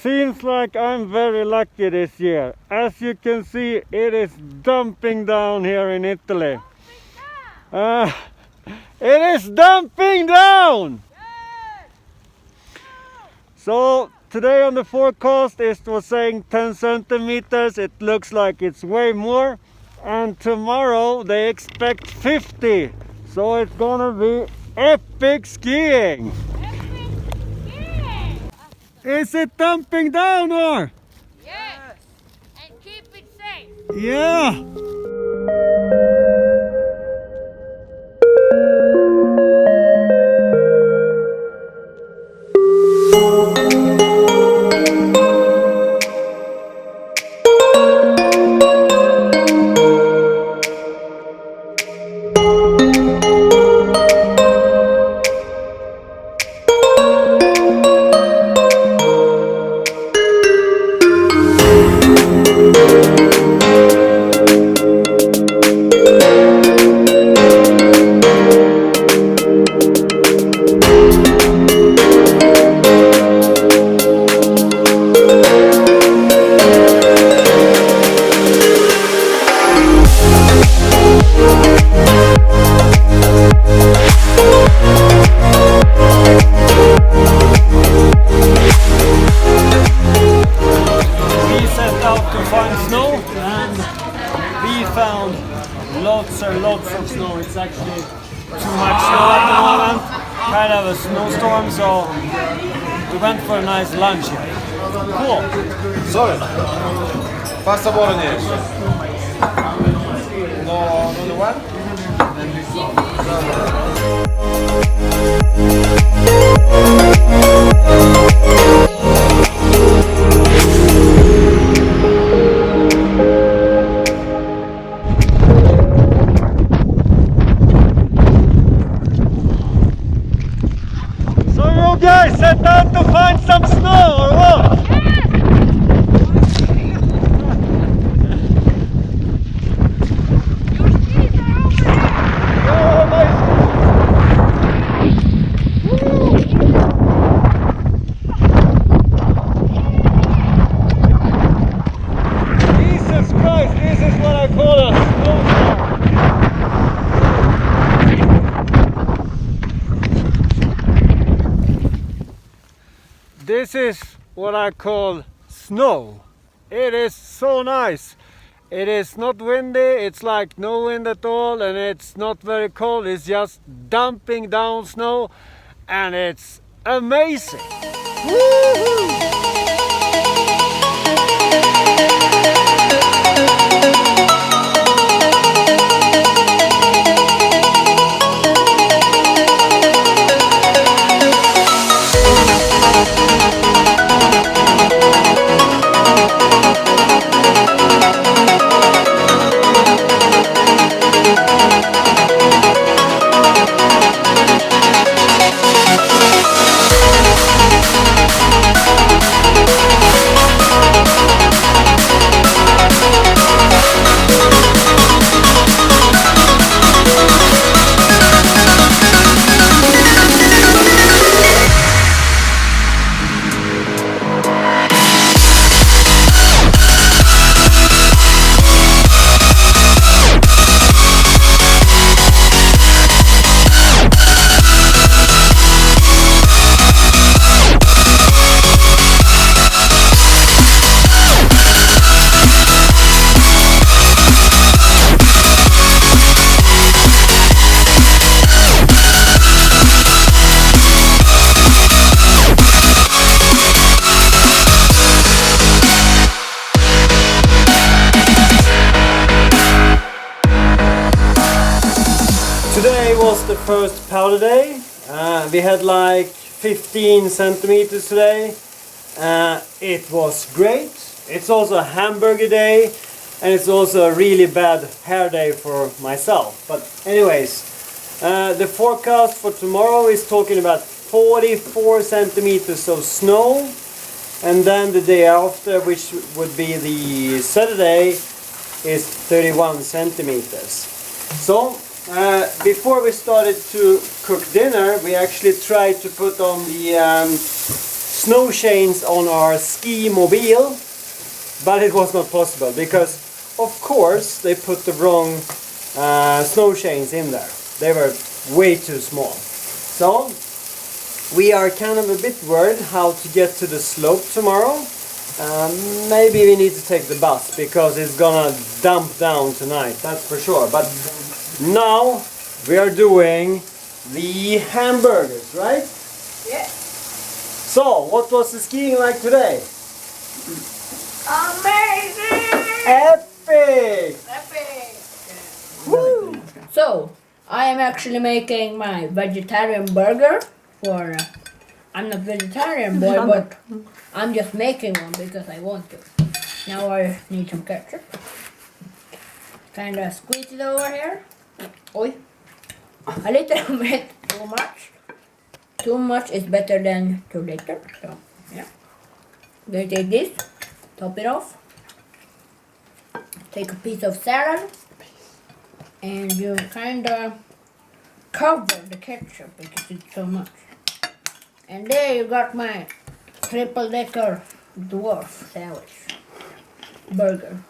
Seems like I'm very lucky this year. As you can see, it is dumping down here in Italy. It is dumping down! So today on the forecast it was saying 10 centimeters. It looks like it's way more. And tomorrow they expect 50. So it's gonna be epic skiing. Is it dumping down or? Yes, and keep it safe. Yeah. Lots and lots of snow. It's actually too much snow at the moment. Kind of a snowstorm, so we went for a nice lunch here. Cool. Sorry. Pasta bolognese. No, another one? Guys, set out to find some snow or what? Jesus Christ, this is what I call a snowstorm. This is what I call snow. It is so nice. It is not windy, it's like no wind at all, and it's not very cold. It's just dumping down snow, and it's amazing. Woo-hoo! Today was the first powder day. We had like 15 centimeters today. It was great. It's also a hamburger day, and it's also a really bad hair day for myself. But anyways, the forecast for tomorrow is talking about 44 centimeters of snow, and then the day after, which would be the Saturday, is 31 centimeters. So before we started to cook dinner, we actually tried to put on the snow chains on our ski mobile, but it was not possible because, of course, they put the wrong snow chains in there. They were way too small. So we are kind of a bit worried how to get to the slope tomorrow. Maybe we need to take the bus because it's gonna dump down tonight, that's for sure. But now we are doing the hamburgers, right? Yeah. So, what was the skiing like today? Amazing! Epic! Epic! Woo! So, I am actually making my vegetarian burger for... I'm not vegetarian boy, but I'm just making one because I want to. Now I need some ketchup. Kinda squeeze it over here. Oi. A little bit too much. Too much is better than too little. So, yeah. They take this, top it off. Take a piece of salad. And you kinda cover the ketchup because it's so much. And there you got my triple decker dwarf sandwich burger.